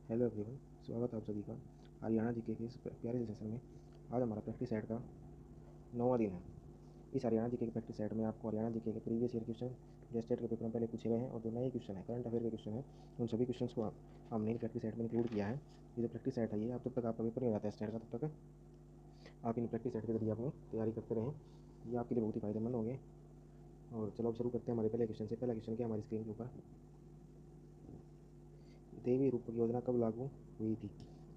Hello everyone, स्वागत है आप सभी का हरियाणा जीके के इस प्यारे से सेशन में। आज हमारा प्रैक्टिस सेट का 9वां दिन है। इस हरियाणा जीके के प्रैक्टिस सेट में आपको हरियाणा जीके के प्रीवियस ईयर क्वेश्चन जो स्टेट के पेपर में पहले पूछे गए हैं और जो नए क्वेश्चन है करंट अफेयर के क्वेश्चन है, उन सभी क्वेश्चन को हमने प्रैक्टिस सेट में इंक्लूड किया है। ये जो प्रैक्टिस सेट है ये अब जब तक आपका पेपर नहीं हो जाता है स्टेट का, तब तक आप इन प्रैक्टिस सेट के जरिए अपनी तैयारी करते रहें। ये आपके लिए बहुत ही फायदेमंद होंगे। और चलो अब शुरू करते हैं हमारे पहले क्वेश्चन से। पहला क्वेश्चन क्या हमारी स्क्रीन के ऊपर, देवी रूपक योजना कब लागू हुई थी?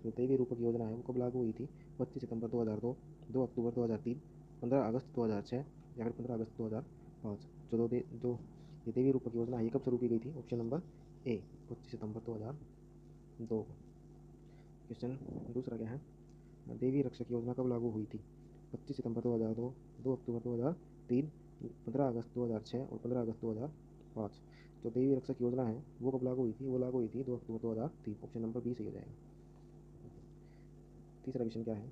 जो देवी रूपक योजना है वो कब लागू हुई थी? 25 सितंबर 2002, 2 अक्टूबर 2003, 15 अगस्त 2006 या फिर 15 अगस्त 2005। जो ये देवी रूपक योजना है ये कब शुरू की गई थी? ऑप्शन नंबर ए, 25 सितंबर 2002। क्वेश्चन दूसरा क्या है, देवी रक्षक योजना कब लागू हुई थी? 25 सितंबर 2002, 2 अक्टूबर 2003, 15 अगस्त 2006 और 15 अगस्त 2005। जो देवी रक्षक योजना है वो कब लागू हुई थी? वो लागू हुई थी 2 अक्टूबर 2003। ऑप्शन नंबर बी सही हो जाएगा। तीसरा क्वेश्चन क्या है,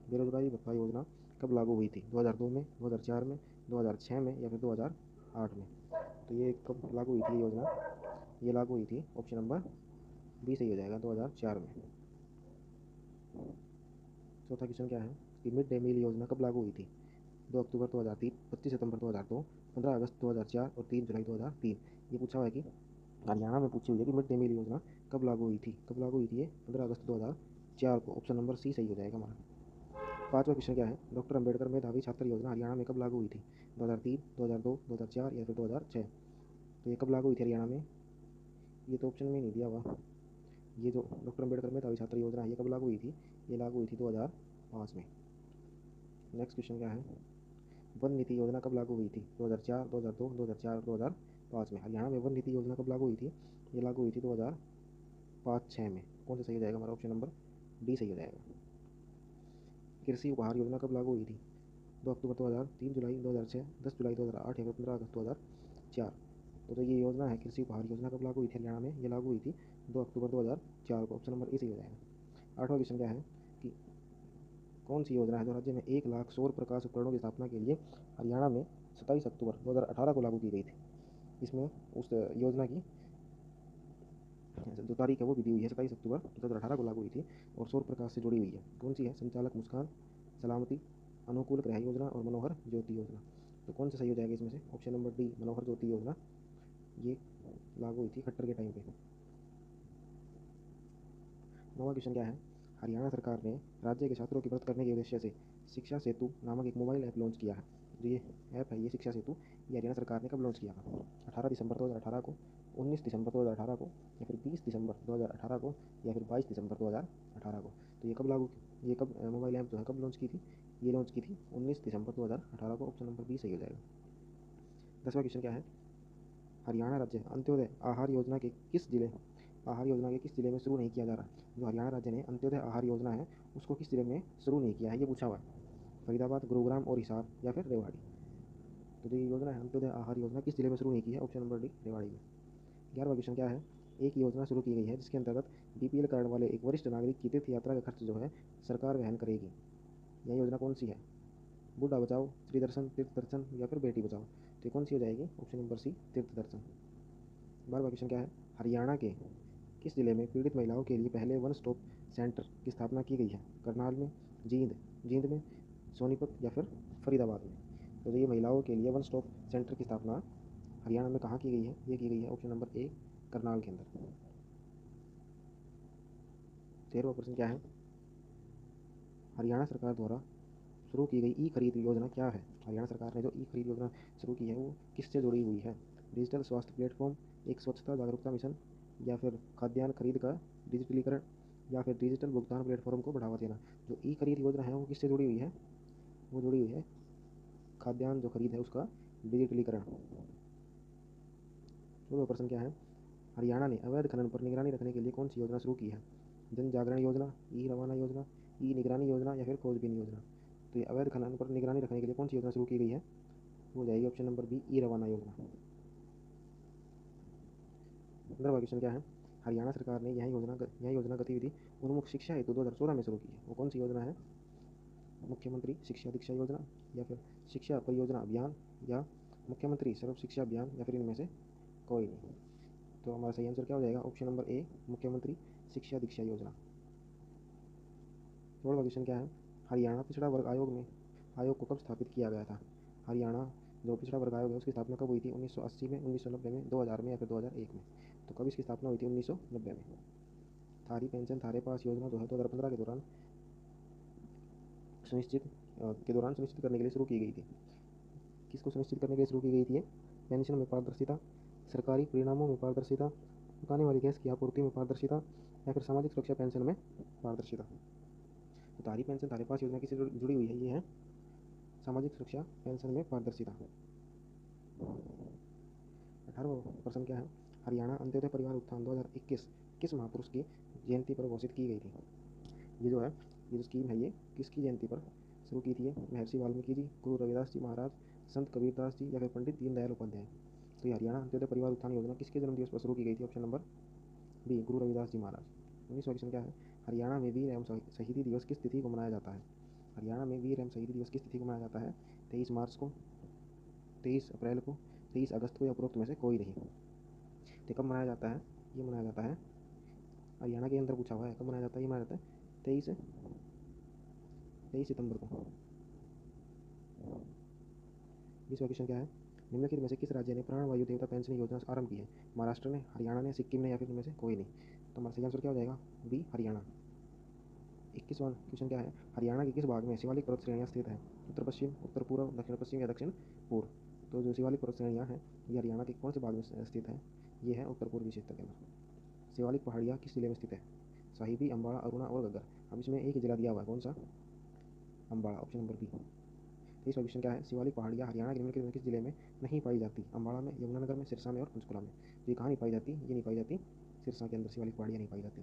बेरोजगारी भत्ता योजना कब लागू हुई थी? 2002 में, 2004 में, 2006 में या फिर 2008 में? तो ये कब लागू हुई थी ये योजना? ये लागू हुई थी, ऑप्शन नंबर बी सही हो जाएगा, 2004 में। चौथा क्वेश्चन क्या है कि मिड डे मील योजना कब लागू हुई थी? 2 अक्टूबर 2003, 25 सितंबर 2002, 15 अगस्त 2004 और 3 जुलाई 2003। ये पूछा हुआ है कि हरियाणा में पूछी हुई है कि मिड डे मील योजना कब लागू हुई थी? कब लागू हुई थी ये? 15 अगस्त 2004 को। ऑप्शन नंबर सी सही हो जाएगा हमारा। पांचवा क्वेश्चन क्या है, डॉक्टर अंबेडकर मेधावी छात्र योजना हरियाणा में कब लागू हुई थी? 2003, 2002, 2004 या फिर 2006? तो ये कब लागू हुई थी हरियाणा में? ये तो ऑप्शन में नहीं दिया हुआ। ये जो डॉक्टर अंबेडकर मेधावी छात्र योजना है ये कब लागू हुई थी? ये लागू हुई थी 2005 में। नेक्स्ट क्वेश्चन क्या है, वन नीति योजना कब लागू हुई थी? 2004, 2002, 2004, 2005 में? हरियाणा में वन नीति योजना कब लागू हुई थी? ये लागू हुई थी 2005-06 में। कौन सा सही हो जाएगा हमारा? ऑप्शन नंबर डी सही हो जाएगा। कृषि उपहार योजना कब लागू हुई थी? 2 अक्टूबर 2000, 3 जुलाई 2006, 10 जुलाई 2008 या फिर 15 अगस्त 2004? तो ये योजना है कृषि उपहार योजना कब लागू हुई थी हरियाणा में? ये लागू हुई थी 2 अक्टूबर 2004 को। ऑप्शन नंबर ए सही हो जाएगा। आठवां क्वेश्चन क्या है कि कौन सी योजना है जो राज्य में 1 लाख सौर प्रकाश उपकरणों की स्थापना के लिए हरियाणा में 27 अक्टूबर 2018 को लागू की गई थी? इसमें उस योजना की जो तारीख है वो भी दी हुई है, 27 अक्टूबर 2018 को लागू हुई थी और सौर प्रकाश से जुड़ी हुई है। कौन सी है? संचालक मुस्कान, सलामती, अनुकूल ग्रह योजना और मनोहर ज्योति योजना। तो कौन सा सही हो जाएगा इसमें से? ऑप्शन नंबर डी, मनोहर ज्योति योजना। ये लागू हुई थी खट्टर के टाइम पे। नौवां क्वेश्चन क्या है, हरियाणा सरकार ने राज्य के छात्रों की मदद करने के उद्देश्य से शिक्षा सेतु नामक एक मोबाइल ऐप लॉन्च किया है। जो ये ऐप है ये शिक्षा सेतु, ये हरियाणा सरकार ने कब लॉन्च किया था? 18 दिसंबर 2018 को, 19 दिसंबर 2018 को या फिर 20 दिसंबर 2018 को या फिर 22 दिसंबर 2018 को? तो ये कब मोबाइल ऐप जो है कब लॉन्च की थी? ये लॉन्च की थी 19 दिसंबर 2018 को। ऑप्शन नंबर बी सही हो जाएगा। 10वां क्वेश्चन क्या है, हरियाणा राज्य अंत्योदय आहार योजना के किस जिले में शुरू नहीं किया जा रहा? जो हरियाणा राज्य ने अंत्योदय आहार योजना है उसको किस जिले में शुरू नहीं किया है ये पूछा हुआ है। फरीदाबाद, गुरुग्राम और हिसार या फिर रेवाड़ी? तो जो ये योजना है अंत्योदय आहार योजना किस जिले में शुरू नहीं की है? ऑप्शन नंबर डी, रेवाड़ी में। 11वां क्वेश्चन क्या है, एक योजना शुरू की गई है जिसके अंतर्गत बीपीएल कार्ड वाले एक वरिष्ठ नागरिक की तीर्थ यात्रा का खर्च जो है सरकार वहन करेगी। यह योजना कौन सी है? बूढ़ा बचाओ, श्री दर्शन, तीर्थ दर्शन या फिर बेटी बचाओ? तो ये कौन सी हो जाएगी? ऑप्शन नंबर सी, तीर्थ दर्शन। 12वां क्वेश्चन क्या है, हरियाणा के किस जिले में पीड़ित महिलाओं के लिए पहले वन स्टॉप सेंटर की स्थापना की गई है? करनाल में, जींद में, सोनीपत या फिर फरीदाबाद में? तो ये महिलाओं के लिए वन स्टॉप सेंटर की स्थापना हरियाणा में कहाँ की गई है? ये की गई है ऑप्शन नंबर ए, करनाल के अंदर। 13वां प्रश्न क्या है, हरियाणा सरकार द्वारा शुरू की गई ई खरीद योजना क्या है? हरियाणा सरकार ने जो ई खरीद योजना शुरू की है वो किससे जुड़ी हुई है? डिजिटल स्वास्थ्य प्लेटफॉर्म, एक स्वच्छता जागरूकता मिशन या फिर खाद्यान्न खरीद का डिजिटलीकरण या फिर डिजिटल भुगतान प्लेटफॉर्म को बढ़ावा देना? जो ई खरीद योजना है वो किससे जुड़ी हुई है? वो जुड़ी हुई है खाद्यान्न जो खरीद है उसका डिजिटलीकरण। 14वां प्रश्न क्या है, हरियाणा ने अवैध खनन पर निगरानी रखने के लिए कौन सी योजना शुरू की है? जन जागरण योजना, ई रवाना योजना, ई निगरानी योजना या फिर खोजबीन योजना? तो ये अवैध खनन पर निगरानी रखने के लिए कौन सी योजना शुरू की गई है? हो जाएगी ऑप्शन नंबर बी, ई रवाना योजना। 15वां क्वेश्चन क्या है, हरियाणा सरकार ने यह योजना गतिविधि उन्मुख शिक्षा हेतु 2014 में शुरू की है। वो कौन सी योजना है? मुख्यमंत्री शिक्षा दीक्षा योजना या फिर शिक्षा परियोजना अभियान या मुख्यमंत्री सर्व शिक्षा अभियान या फिर इनमें से कोई नहीं? तो हमारा सही आंसर क्या हो जाएगा? ऑप्शन नंबर ए, मुख्यमंत्री शिक्षा दीक्षा योजना। 16वां क्वेश्चन क्या है, हरियाणा पिछड़ा वर्ग आयोग को कब स्थापित किया गया था। हरियाणा जो पिछड़ा वर्ग आयोग है उसकी स्थापना कब हुई थी, 1980 में, 1990 में, 2000 में या फिर 2001 में। तो कब इसकी स्थापना हुई थी, 1990 में। थारी पेंशन थारे पास योजना जो है 2015 के दौरान सुनिश्चित करने के लिए शुरू की गई थी। किसको सुनिश्चित करने के लिए शुरू की गई थी? पेंशन में पारदर्शिता, सरकारी परिणामों में पारदर्शिता, पकाने वाली गैस की आपूर्ति में पारदर्शिता, या फिर सामाजिक सुरक्षा पेंशन में पारदर्शिता। तो तारी पेंशन तारे पास योजना किससे जुड़ी हुई है? ये है सामाजिक सुरक्षा पेंशन में पारदर्शिता। 18वां प्रश्न क्या है, हरियाणा अंत्योदय परिवार उत्थान 2021 किस महापुरुष की जयंती पर घोषित की गई थी। ये जो है ये जो स्कीम है ये किसकी जयंती पर शुरू की थी? महर्षि वाल्मीकि जी, गुरु रविदास जी महाराज, संत कबीरदास जी, या फिर पंडित दीनदयाल उपाध्याय। तो ये हरियाणा अंत्योदय परिवार उत्थान योजना किसके जन्मदिवस पर शुरू की गई थी? Option number B, Guru Ravidas ji महाराज। 19वां क्वेश्चन क्या है, हरियाणा में वीर एवं शहीदी दिवस किस तिथि को मनाया जाता है। हरियाणा में वीर एवं शहीदी दिवस किस तिथि को मनाया जाता है? 23 मार्च को, 23 अप्रैल को, 23 अगस्त को, या उपरोक्त में से कोई नहीं। तो कब मनाया जाता है? ये मनाया जाता है, हरियाणा के अंदर पूछा हुआ है कब मनाया जाता है। ये मनाया जाता है 23 सितंबर को। 20वां क्वेश्चन क्या है, निम्नलिखित में से किस राज्य ने प्राणवायु देवता पेंशन योजना आरंभ की है। महाराष्ट्र ने, हरियाणा ने, सिक्किम ने, या फिर इनमें से कोई नहीं। तो हमारा सही आंसर क्या हो जाएगा? बी, हरियाणा। 21वां क्वेश्चन क्या है, हरियाणा के किस भाग में शिवालिक पर्वत श्रेणियाँ स्थित हैं। उत्तर पश्चिम, उत्तर पूर्व, दक्षिण पश्चिम, या दक्षिण पूर्व। तो जो शिवालिक पर्वत श्रेणियाँ हैं ये हरियाणा के कौन से भाग में स्थित है? ये है उत्तर पूर्वी क्षेत्र के अंदर। शिवालिक पहाड़ियाँ किस जिले में स्थित है? साहिबी, अम्बाड़ा, अरुणा और गग्गर। अब इसमें एक ही जिला दिया हुआ है, कौन सा? अम्बाड़ा, ऑप्शन नंबर बी। 23वां क्वेश्चन क्या है, शिवालिक पहाड़ियाँ हरियाणा के निम्नलिखित में किस जिले में नहीं पाई जाती। अम्बाड़ा में, यमुनानगर में, सिरसा में और पंचकुला में। तो ये कहाँ नहीं पाई जाती? ये नहीं पाई जाती सिरसा के अंदर शिवालिक पहाड़ियाँ नहीं पाई जाती।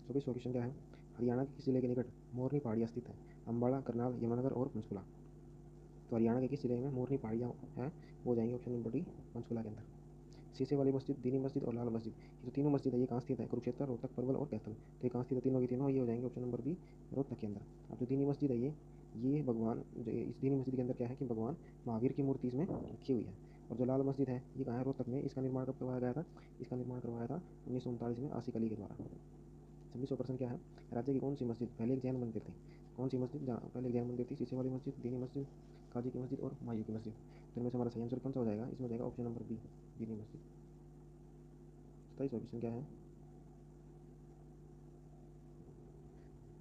24वां क्वेश्चन क्या है, हरियाणा के किस जिले के निकट मोरनी पहाड़ियाँ स्थित है। अम्बाड़ा, करनाल, यमुनानगर और पंचकुला। तो हरियाणा के किस जिले में मोरनी पहाड़ियाँ हैं? वो जाएंगे ऑप्शन नंबर डी, पंचकुला के अंदर। शीशे वाली मस्जिद, दीनी मस्जिद और लाल मस्जिद, ये जो तीनों मस्जिद है ये कहाँ स्थित है? कुरुक्षेत्र, रोहतक, पलवल और कैथल। तो ये कहाँ स्थित है? तीनों की तीनों ये हो जाएंगे ऑप्शन नंबर बी, रोहतक के अंदर। अब जो दीनी मस्जिद है ये भगवान इस दीनी मस्जिद के अंदर क्या है कि भगवान महावीर की मूर्ति इसमें रखी हुई है। और जो लाल मस्जिद है ये कहाँ है? रोहतक में। इसका निर्माण कब करवाया गया था? इसका निर्माण करवाया था 1939 में आसिफ अली के द्वारा। 26वां प्रश्न क्या है, राज्य की कौन सी मस्जिद पहले एक जैन मंदिर थी। कौन सी मस्जिद पहले एक जैन मंदिर थी? शीशे वाली मस्जिद, दीनी मस्जिद, काजी की मस्जिद और मायू की मस्जिद। तो इनमें से हमारा सही आंसर कौन सा हो जाएगा? इसमें हो जाएगा ऑप्शन नंबर बी, दीनी मस्जिद। 27वां क्वेश्चन क्या है,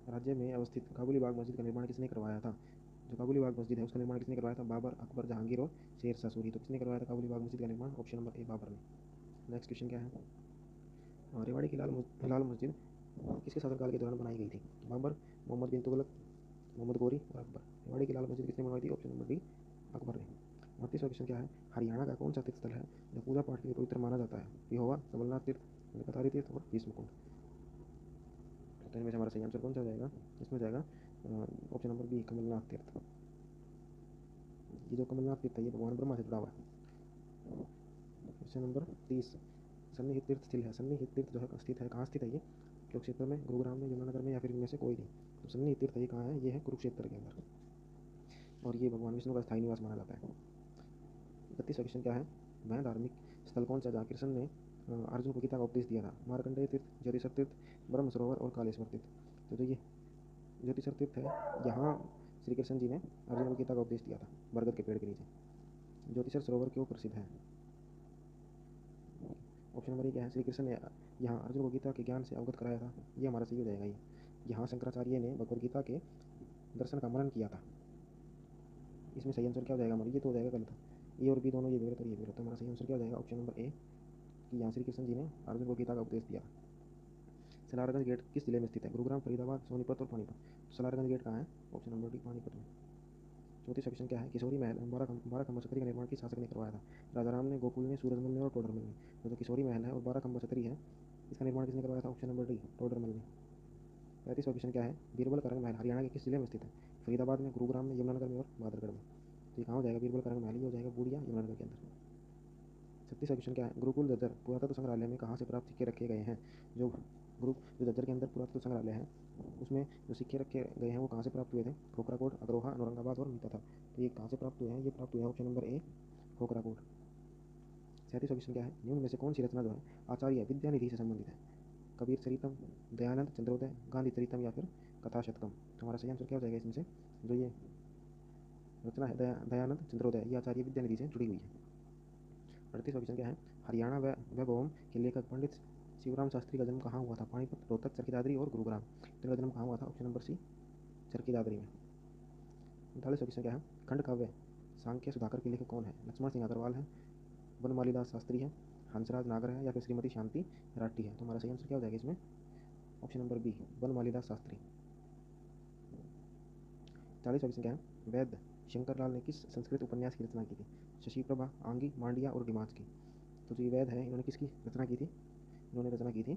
राज्य में अवस्थित काबुली बाग मस्जिद का निर्माण किसने करवाया था। जो काबुली बाग मस्जिद है उसका निर्माण किसने करवाया था? बाबर, अकबर, जहांगीर और शेर शाह सूरी। तो किसने करवाया था काबुली बाग मस्जिद का निर्माण? ऑप्शन नंबर ए, बाबर ने। नेक्स्ट क्वेश्चन क्या है, रेवाड़ी की लाल मस्जिद किसके शासनकाल के दौरान बनाई गई थी। बाबर, मोहम्मद बिन तुगलक, मोहम्मद गोरी और अकबर। रेवाड़ी की लाल मस्जिद किसने बनवाई थी? ऑप्शन नंबर डी, अकबर ने। 38वां क्वेश्चन क्या है, हरियाणा का कौन सा तीर्थ स्थल है जो पूजा पाठ के लिए पवित्र माना जाता है। पिहोवा, कमलनाथ तीर्थ, कतारी तीर्थ और भीष्मकुंड। तो इनमें से हमारा सही आंसर कौन सा हो जाएगा? इसमें जाएगा ऑप्शन नंबर बी, कमलनाथ तीर्थ। ये जो कमलनाथ तीर्थ है ये भगवान ब्रह्मा से जुड़ा हुआ है। क्वेश्चन नंबर 30, सन्निहित तीर्थ स्थिल है। सन्निहित तीर्थ जो है स्थित है, कहाँ स्थित है ये? कुरुक्षेत्र में, गुरुग्राम में, यमुनानगर में, या फिर इनमें से कोई नहीं। तो सन्निहित तीर्थ ये कहाँ है? ये है कुरुक्षेत्र के अंदर, और ये भगवान विष्णु का स्थायी निवास माना जाता है। 31वां क्वेश्चन क्या है, वह धार्मिक स्थल कौन सा जहाँ कृष्ण ने अर्जुन को गीता का उपदेश दिया था। मार्कंडेय तीर्थ, ज्योतिषर तीर्थ, ब्रह्म सरोवर और कालेश्वर तीर्थ। तो जो ये ज्योतिषर तीर्थ है यहाँ श्री कृष्ण जी ने अर्जुन को गीता का उपदेश दिया था बरगद के पेड़ के नीचे। ज्योतिषर सरोवर क्यों प्रसिद्ध है? ऑप्शन नंबर ए क्या है? श्री कृष्ण ने यहाँ अर्जुन को गीता के ज्ञान से अवगत कराया था। ये हमारा सही हो जाएगा। ये यहाँ शंकराचार्य ने भगवद गीता के दर्शन का मनन किया था। इसमें सही आंसर क्या हो जाएगा हमारा? ये तो हो जाएगा गलत, ए और बी दोनों ये गलत और ये गलत। तो हमारा सही आंसर क्या हो जाएगा? ऑप्शन नंबर ए, कि यहाँ श्री कृष्ण जी ने अर्जुन को गीता का उपदेश दिया। सलारगंज गेट किस जिले में स्थित है? गुरुग्राम, फरीदाबाद, सोनीपत और पानीपत। तो सलारगंज गेट कहाँ है? ऑप्शन नंबर डी, पानीपत में। 34वां क्वेश्चन क्या है, किशोरी महल बारह खम्बा छतरी का निर्माण किस शासक ने करवाया था। राजा राम ने, गोकुल ने, सूरजमल ने और टोडरमल ने। जो किशोरी महल है और 12 खम्बा छतरी है इसका निर्माण किसने करवाया था? ऑप्शन नंबर डी, टोडरमल ने। 35वां क्वेश्चन क्या है, बीरबल का रंग महल हरियाणा के किस जिले में स्थित है। फरीदाबाद में, गुरुग्राम में, यमुनानगर में और बादरगढ़ में। तो ये कहाँ हो जाएगा? बीरबल का रंग महल ही हो जाएगा, बूढ़िया, यमुनानगर के अंदर। 36वां क्वेश्चन क्या है, गुरुकुल जज्जर पुरातत्व संग्रहालय में कहाँ से प्राप्त सिक्के रखे गए हैं। जो जो जज्जर के अंदर पुरातत्व संग्रहालय है उसमें जो सिक्के रखे गए हैं वो कहाँ से प्राप्त हुए थे? खोखराकोट, अग्रोहा, औरंगाबाद और मीता था। तो ये कहाँ से प्राप्त हुए हैं? ये प्राप्त हुए हैं ऑप्शन नंबर ए, खोखराकोट। 37वां क्वेश्चन क्या है, निम्न में से कौन सी रचना जो है आचार्य विद्यानिधि से संबंधित है। कबीर चरितम, दयानंद चंद्रोदय, गांधी चरितम या फिर कथा शतकम। तो हमारा सही आंसर क्या हो जाएगा इसमें से? जो ये रचना है दयानंद चंद्रोदय, ये आचार्य विद्यानिधि से जुड़ी हुई है। 38वां क्वेश्चन क्या है? हरियाणा वैभवम के लेखक पंडित शिवराम शास्त्री का जन्म कहाँ हुआ था? पानीपत, रोहतक, चरखी दादरी और गुरुग्राम। तो इनका जन्म कहाँ हुआ था? ऑप्शन नंबर सी, चरखी दादरी में। 39वां क्वेश्चन क्या है? खंड काव्य सांख्य सुधाकर के लेखक कौन है? लक्ष्मण सिंह अग्रवाल है, बनमालीदास शास्त्री है, हंसराज नागर है या फिर श्रीमती शांति राठी है। तो हमारा सही आंसर क्या हो जाएगा इसमें? Option number B, Banmalidas Shastri. 40वां क्वेश्चन क्या है? वैद्य शंकरलाल ने किस संस्कृत उपन्यास की रचना की थी? शशि प्रभा, आंगी, मांडिया और दिमाग की। तो जो वैद्य है इन्होंने किसकी रचना की थी? इन्होंने रचना की थी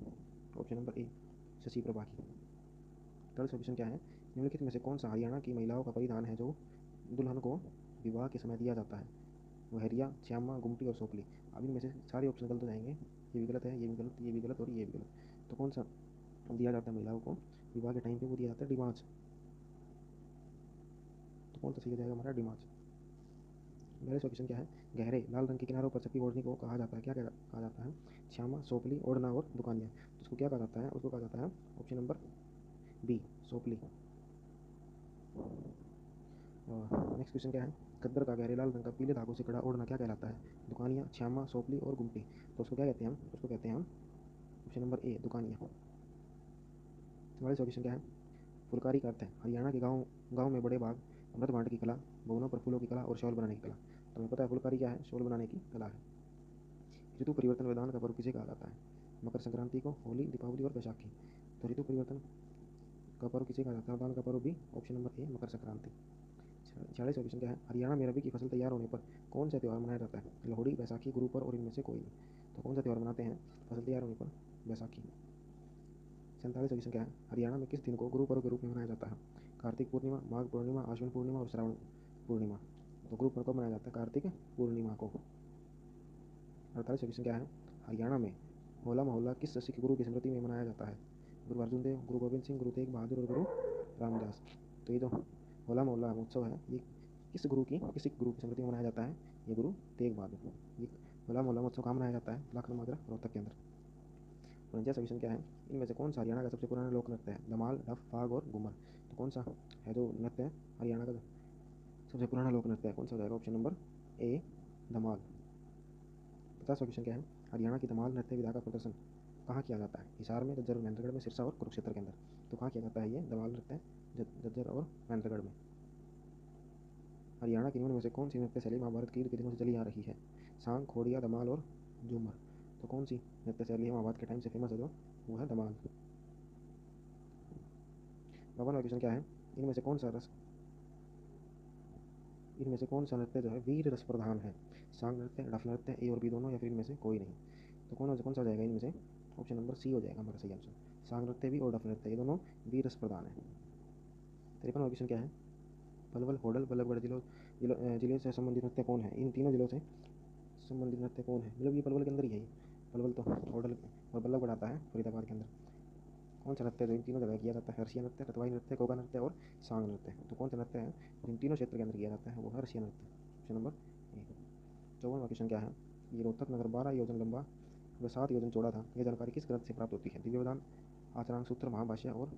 ऑप्शन नंबर ए, शशि प्रभा की। 40वां क्वेश्चन क्या है? निम्नलिखित में से कौन सा हरियाणा की महिलाओं का परिधान है जो दुल्हन को विवाह के समय दिया जाता है? वहरिया, श्यामा, गुमटी और सोपली। अब इनमें से सारे ऑप्शन गलत हो जाएंगे। ये भी गलत है, ये भी गलत, ये भी गलत और ये भी गलत। तो कौन सा दिया जाता है महिलाओं को विवाह के टाइम पे? वो दिया जाता है डिमांच। तो कौन सा सही हो जाएगा हमारा? डिमांच। 42वां क्वेश्चन क्या है? गहरे लाल रंग के किनारों पर छपी ओढ़नी को कहा जाता है? क्या कहा जाता है? श्यामा, सोपली, ओढ़ना और दुकानिया। तो उसको क्या कहा जाता है? उसको कहा जाता है ऑप्शन नंबर बी, सोपली। और नेक्स्ट क्वेश्चन क्या है? गद्दर का गहरे लाल रंग का पीले धागों से कड़ा ओढ़ना क्या कहलाता है? दुकानिया, श्यामा, सोपली और गुमटी। तो उसको क्या कहते हैं हम? उसको कहते हैं हम ऑप्शन नंबर ए, दुकानिया। 44वां क्वेश्चन क्या है? फुलकारी का अर्थ है? हरियाणा के गाँव गाँव में बड़े बाग, अमृत बांट की कला, भवनों पर फूलों की कला और शॉल बनाने की कला। तो हमें पता है फुलकारी क्या है? शॉल बनाने की कला है। ऋतु परिवर्तन विधान का पर्व किसे कहा जाता है? मकर संक्रांति को, होली, दीपावली और बैसाखी। तो ऋतु परिवर्तन का पर्व किसे कहा जाता है? विधान का पर्व भी option number A, Makar Sankranti. 46वां क्वेश्चन क्या है? हरियाणा में रबी की फसल तैयार होने पर कौन सा त्यौहार मनाया जाता है? लोहड़ी, बैसाखी, गुरु पर्व और इनमें से कोई नहीं। तो कौन सा त्यौहार मनाते हैं फसल तैयार होने पर? बैसाखी। 47वां क्वेश्चन क्या है? हरियाणा में किस दिन को गुरु पर्व के रूप में मनाया जाता है? कार्तिक पूर्णिमा, माघ पूर्णिमा, आश्विन पूर्णिमा और श्रावण पूर्णिमा। तो गुरु पर्व कब मनाया जाता है? कार्तिक पूर्णिमा को। 48वां क्वेश्चन क्या है? हरियाणा में होला मोहल्ला किस सिख गुरु की स्मृति में मनाया जाता है? गुरु अर्जुन देव, गुरु गोविंद सिंह, गुरु तेग बहादुर और गुरु रामदास। तो ये जो होला मोहल्ला महोत्सव है ये किस गुरु की स्मृति में मनाया जाता है? ये गुरु तेग बहादुर। ये होला मोहल्ला महोत्सव कहाँ मनाया जाता है? लखनऊ, माजरा, रोहतक के अंदर। 49वां क्वेश्चन क्या है? इनमें से कौन सा हरियाणा का सबसे पुराना लोक नृत्य है? धमाल, डफ, फाग और घूमर। तो कौन सा है जो नृत्य है हरियाणा का सबसे पुराना लोक नृत्य है? कौन सा हो जाएगा? Option number A, Dhamal. 50वां क्वेश्चन क्या है? हरियाणा की धमाल नृत्य विधा का प्रदर्शन कहाँ किया जाता है? हिसार में, झज्जर, महेंद्रगढ़ में, सिरसा और कुरुक्षेत्र के अंदर। तो कहाँ किया जाता है ये धमाल नृत्य? झज्जर और महेंद्रगढ़ में। हरियाणा की निम्न में से कौन सी नृत्य शैली महाभारत के युद्ध के दिनों से चली आ रही है? सांग, खोड़िया, धमाल और झूमर। तो कौन सी नृत्य शैली है महाभारत के टाइम से फेमस है जो? वो है धमाल। 52वां क्वेश्चन क्या है? इनमें से कौन सा नृत्य जो है वीर रस प्रधान है? सांग नृत्य, डफ नृत्य, ए और बी दोनों या फिर इनमें से कोई नहीं। तो कौन सा हो जाएगा इनमें से? ऑप्शन नंबर सी हो जाएगा हमारा सही आंसर। सांग नृत्य भी और डफ नृत्य ये दोनों वीर रस प्रधान है। 53वां क्वेश्चन क्या है? पलवल, होडल, बल्लभगढ़ जिले से संबंधित नृत्य कौन है? इन तीनों जिलों से संबंधित नृत्य कौन है? मतलब ये पलवल के अंदर ही है ये। पलवल तो होडल और बल्लभगढ़ आता है फरीदाबाद के अंदर। कौन सा नृत्य जो इन तीनों जगह किया जाता है? रसिया नृत्य, रतवाई नृत्य, कोगा नृत्य और सांग नृत्य। तो कौन सा नृत्य है इन तीनों क्षेत्र के अंदर किया जाता है? वो है रसिया नृत्य, ऑप्शन नंबर ए। 54वां क्वेश्चन क्या है? ये रोहतक नगर 12 योजन लंबा व 7 योजन चौड़ा था, यह जानकारी किस ग्रंथ से प्राप्त होती है? दिव्य वेदांत, आचरण सूत्र, महाभाष्य और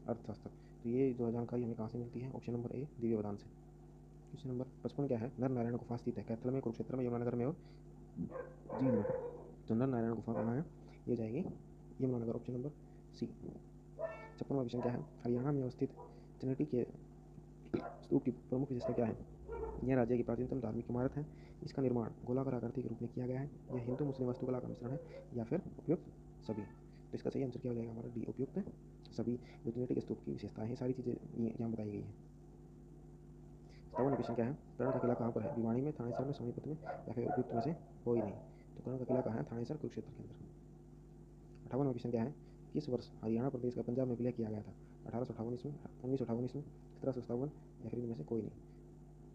अर्थशास्त्र। तो ये जो जानकारी हमें कहाँ से मिलती है? ऑप्शन नंबर ए, दिव्य वेदांत से। क्वेश्चन नंबर 55 क्या है? नर नारायण गुफा स्थित है कैथल में, कुरुक्षेत्र में, यमुनानगर में और जींद में। तो नर नारायण गुफा कहाँ है? ये जाएगी यमुनानगर, ऑप्शन नंबर सी। 56वां क्वेश्चन क्या है? हरियाणा में अवस्थित चनेटी के स्तूप की प्रमुख विशेषता क्या है? यह राज्य की प्राचीनतम धार्मिक इमारत है। इसका निर्माण गोलाकार आकृति के रूप में किया गया है। यह हिंदू मुस्लिम वास्तुकला का मिश्रण है या फिर उपयुक्त सभी। तो इसका सही आंसर क्या हो जाएगा हमारा? डी, उपयुक्त सभी। जो चनेटी के स्तूप की विशेषता है सारी चीज़ें यहाँ बताई गई है। 57वां क्वेश्चन क्या है? कर्ण का किला कहाँ पर है? भिवानी में, थानेसर में, सोनीपत में या फिर उपयुक्त में से कोई नहीं। तो कर्ण का किला कहाँ है? थानेसर, कुरुक्षेत्र के अंदर। 58वां क्वेश्चन क्या है? किस वर्ष हरियाणा प्रदेश का पंजाब में विलय किया गया था? 1858 ईस्वी, 1958 ईस्वी, 1757 या फिर इनमें से कोई नहीं।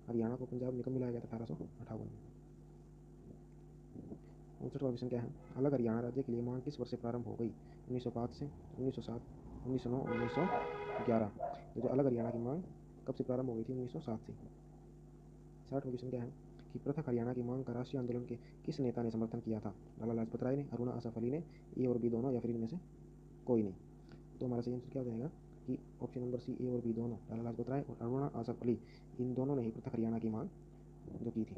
हरियाणा को पंजाब में कब मिलाया गया था? 1858 में। 59वां क्वेश्चन क्या है? अलग हरियाणा राज्य के लिए मांग किस वर्ष से प्रारंभ हो गई? 1905 से, 1907, 1909 और 1911। तो जो अलग हरियाणा की मांग कब से प्रारंभ हो गई थी? 1907 से। 60वां क्वेश्चन क्या है? कि पृथक हरियाणा की मांग का राष्ट्रीय आंदोलन के किस नेता ने समर्थन किया था? लाला लाजपत राय ने, अरुणा आसाफ अली ने, ए और बी दोनों या फिर इनमें से कोई नहीं। तो हमारा सही आंसर क्या हो जाएगा कि ऑप्शन नंबर सी, ए और बी दोनों, लाला लाजपत राय और अरुणा आसफ अली, इन दोनों ने ही पृथक हरियाणा की मांग जो की थी।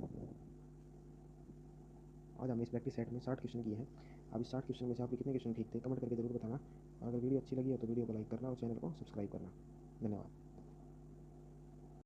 आज हमने इस प्रैक्टिस सेट में 60 क्वेश्चन किए हैं। अब इस 60 क्वेश्चन में से आपके कितने क्वेश्चन ठीक थे कमेंट करके जरूर बताना। और अगर वीडियो अच्छी लगी हो तो वीडियो को लाइक करना और चैनल को सब्सक्राइब करना। धन्यवाद।